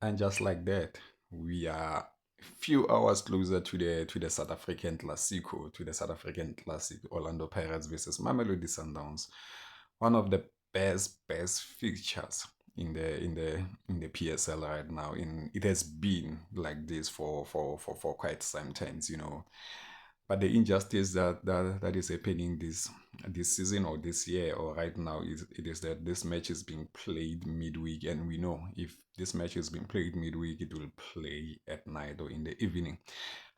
And just like that, we are a few hours closer to the South African Classico, to the South African Classic, Orlando Pirates versus Mamelodi Sundowns. One of the best fixtures in the PSL right now. In it has been like this for quite some times, you know. But the injustice that is happening this season or this year or right now is it is that this match is being played midweek, and we know if this match is being played midweek, it will play at night or in the evening.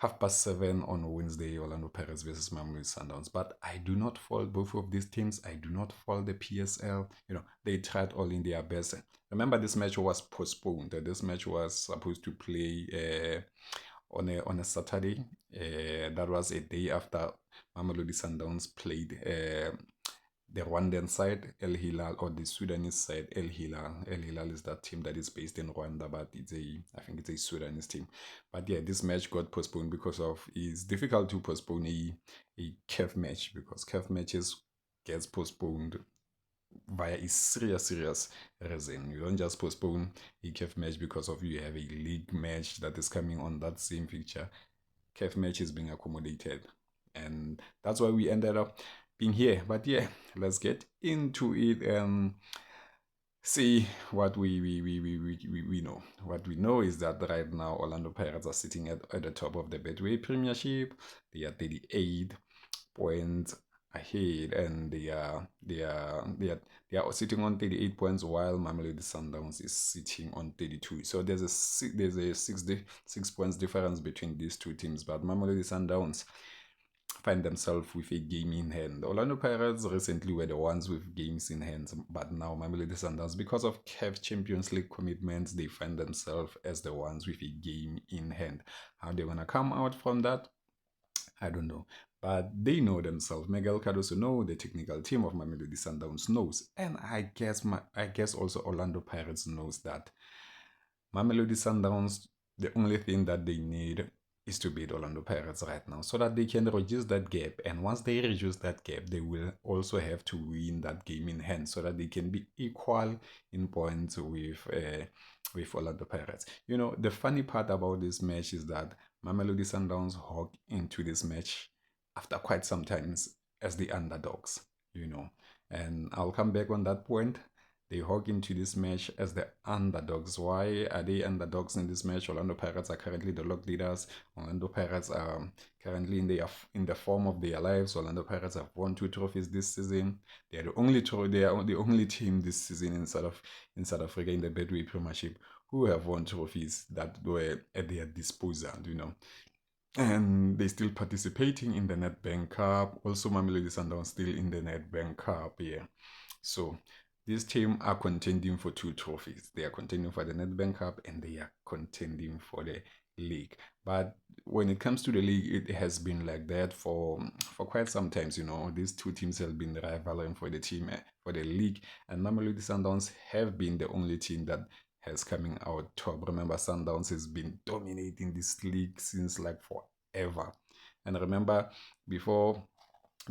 7:30 on Wednesday, Orlando Pirates versus Mamelodi Sundowns. But I do not fault both of these teams. I do not fault the PSL. You know, they tried all in their best. Remember, this match was postponed. This match was supposed to play on a Saturday. That was a day after Mamelodi Sundowns played the Rwandan side, El Hilal, or the Sudanese side, El Hilal. El Hilal is that team that is based in Rwanda, but I think it's a Sudanese team. But yeah, this match got postponed because of it's difficult to postpone a CAF match because CAF matches gets postponed via a serious reason. You don't just postpone a CAF match because of you have a league match that is coming on that same fixture. CAF match is being accommodated, and that's why we ended up being here. But yeah, let's get into it and see what we know. What we know is that right now Orlando Pirates are sitting at the top of the Betway Premiership. They are 38 points ahead, and they are sitting on 38 points while Mamelodi Sundowns is sitting on 32. So there's a 6 points difference between these two teams, but Mamelodi Sundowns find themselves with a game in hand. Orlando Pirates recently were the ones with games in hand, but now Mamelodi Sundowns, because of CAF Champions League commitments, they find themselves as the ones with a game in hand. How they're gonna come out from that, I don't know. But they know themselves. Miguel Cardoso knows, the technical team of Mamelodi Sundowns knows, and I guess also Orlando Pirates knows that Mamelodi Sundowns, the only thing that they need is to beat Orlando Pirates right now so that they can reduce that gap. And once they reduce that gap, they will also have to win that game in hand so that they can be equal in points with Orlando Pirates. You know, the funny part about this match is that Mamelodi Sundowns hog into this match after quite some times as the underdogs, you know. And I'll come back on that point. They hog into this match as the underdogs. Why are they underdogs in this match? Orlando Pirates are currently the log leaders. Orlando Pirates are currently in the form of their lives. Orlando Pirates have won 2 trophies this season. They are the only team this season in South Africa in the Betway Premiership who have won trophies that were at their disposal, you know. And they're still participating in the Nedbank Cup. Also, Mamelodi Sundowns still in the Nedbank Cup, yeah. So this team are contending for 2 trophies. They are contending for the Nedbank Cup and they are contending for the league. But when it comes to the league, it has been like that for quite some times. You know, these two teams have been rivaling for the league, and Mamelodi Sundowns have been the only team that has coming out top. Remember, Sundowns has been dominating this league since like forever. And remember, before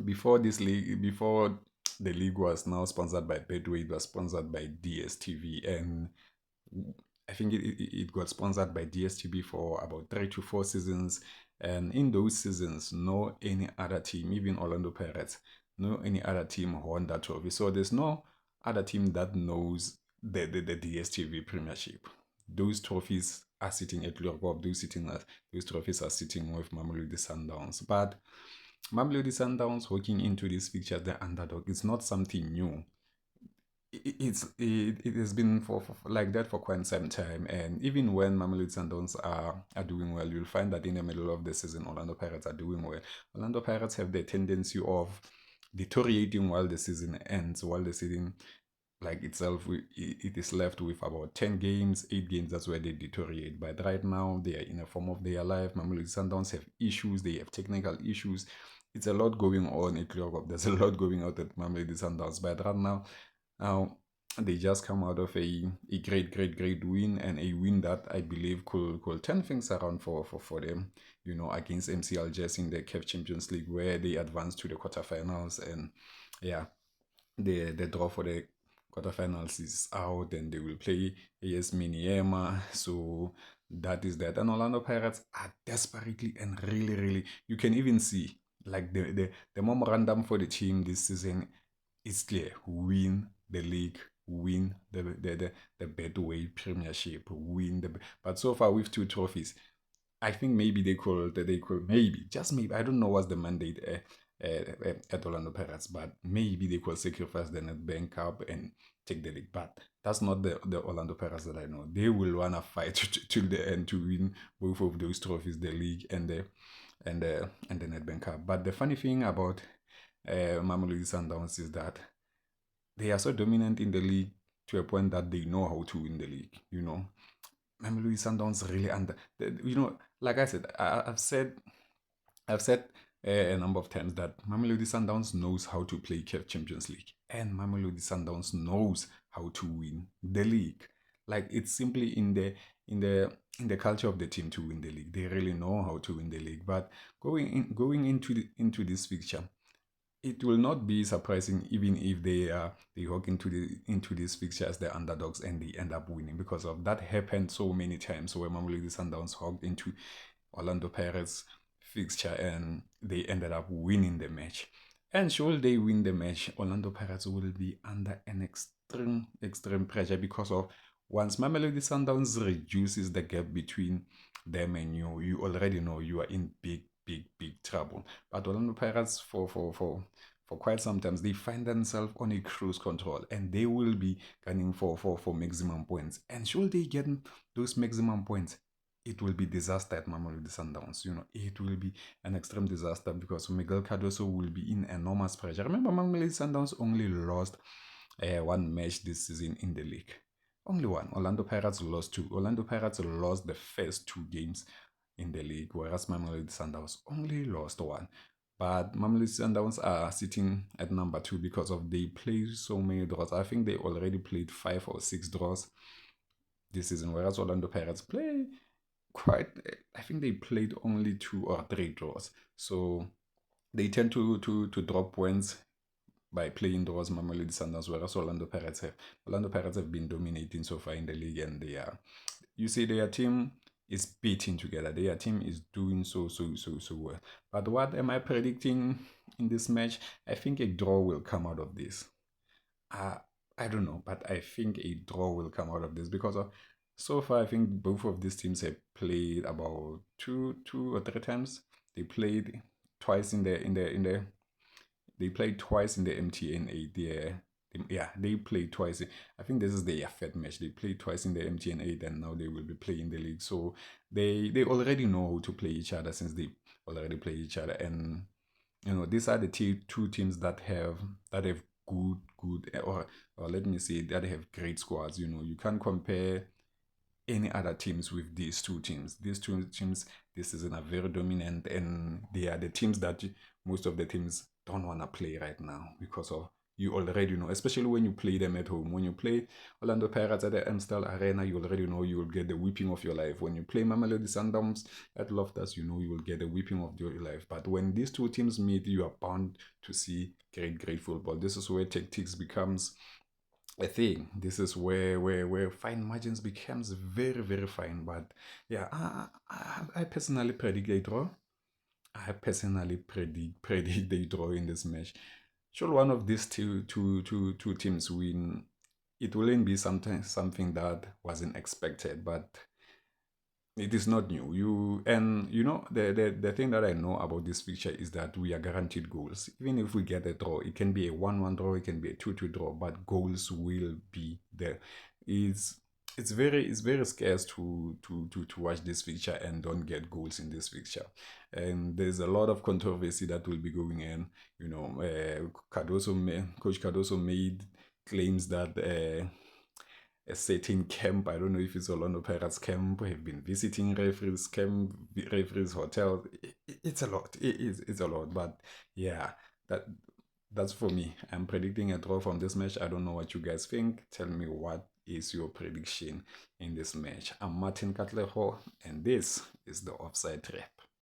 before the league was now sponsored by Betway, it was sponsored by DSTV, and I think it got sponsored by DSTV for about 3 to 4 seasons. And in those seasons, no any other team, even Orlando Pirates, no any other team won that trophy. So there's no other team that knows the DSTV Premiership. Those trophies are sitting at Lurgop, those trophies are sitting with Mamelodi Sundowns. But Mamelodi Sundowns walking into this fixture, the underdog, is not something new. It has been for like that for quite some time, and even when Mamelodi Sundowns are doing well, you'll find that in the middle of the season, Orlando Pirates are doing well. Orlando Pirates have the tendency of deteriorating while the season ends, while the season like itself it is left with about 10 games, 8 games. That's where they deteriorate. But right now they are in a form of their life. Mamelodi Sundowns have issues, they have technical issues. It's a lot going on at Klopp. There's a lot going on at Mamelodi Sundowns. But right now they just come out of a great win, and a win that I believe could turn things around for them, you know, against MC Algiers in the CAF Champions League, where they advanced to the quarterfinals. And yeah, the draw for the quarterfinals is out, and they will play AS Miniema. So that is that. And Orlando Pirates are desperately and really, really, you can even see like the memorandum for the team this season is clear. Win the league, win the Betway Premiership, win the. But so far with two trophies, I think maybe they could maybe just maybe, I don't know what's the mandate at Orlando Pirates, but maybe they could sacrifice the Nedbank Cup and take the league. But that's not the Orlando Pirates that I know. They will wanna fight till the end to win both of those trophies, the league and the Nedbank Cup. But the funny thing about Mamelodi Sundowns is that they are so dominant in the league to a point that they know how to win the league. Mamelodi Sundowns really under. Like I said, I've said a number of times that Mamelodi Sundowns knows how to play CAF Champions League, and Mamelodi Sundowns knows how to win the league. Like it's simply in the culture of the team to win the league. They really know how to win the league. But going into this fixture, it will not be surprising even if they walk into this fixture as the underdogs and they end up winning, because of that happened so many times where Mamelodi Sundowns walked into Orlando Pirates fixture and they ended up winning the match. And should they win the match, Orlando Pirates will be under an extreme pressure, because of once Mamelodi Sundowns reduces the gap between them and you already know you are in big trouble. But Orlando Pirates for quite sometimes they find themselves on a cruise control, and they will be gunning for maximum points. And should they get those maximum points, it will be disaster at Mamelodi Sundowns. It will be an extreme disaster, because Miguel Cardoso will be in enormous pressure. Remember, Mamelodi Sundowns only lost one match this season in the league. Only one. Orlando Pirates lost two. Orlando Pirates lost the first two games in the league, whereas Mamelodi Sundowns only lost one. But Mamelodi Sundowns are sitting at number two because of they play so many draws. I think they already played 5 or 6 draws this season, whereas Orlando Pirates play quite. I think they played only 2 or 3 draws. So they tend to drop points by playing draws. Mamelodi Sundowns, whereas Orlando Pirates have been dominating so far in the league, and you see their team is beating together. Their team is doing so well. But what am I predicting in this match? I think a draw will come out of this. I don't know, but I think a draw will come out of this, because so far I think both of these teams have played about two or three times. They played twice in the they played twice in the MTN 8. They played twice. I think this is their third match. They played twice in the MTN 8, and now they will be playing the league. So they already know how to play each other, since they already play each other. And these are the two teams that have good, or let me say that have great squads. You can't compare any other teams with these two teams. These two teams this season are very dominant, and they are the teams that most of the teams don't want to play right now, because of you already know, especially when you play them at home. When you play Orlando Pirates at the Amstel Arena, you already know you will get the whipping of your life. When you play Mamelodi Sundowns at Loftus, you know you will get the whipping of your life. But when these two teams meet, you are bound to see great football. This is where tactics becomes a thing. This is where fine margins becomes very fine. But yeah, I personally predict a draw. I personally predict a draw in this match. Should one of these two teams win, it wouldn't be something that wasn't expected, but it is not new. The thing that I know about this fixture is that we are guaranteed goals. Even if we get a draw, it can be a 1-1 draw, it can be a 2-2 draw, but goals will be there. It's very scarce to watch this fixture and don't get goals in this fixture. And there's a lot of controversy that will be going in. Coach Cardoso made claims that a certain camp, I don't know if it's Orlando Pirates camp, have been visiting referees camp, referees hotel. It's a lot. It's a lot. But yeah, that's for me. I'm predicting a draw from this match. I don't know what you guys think. Tell me, what is your prediction in this match? I'm Martin Catlejo, and this is the Offside Trap.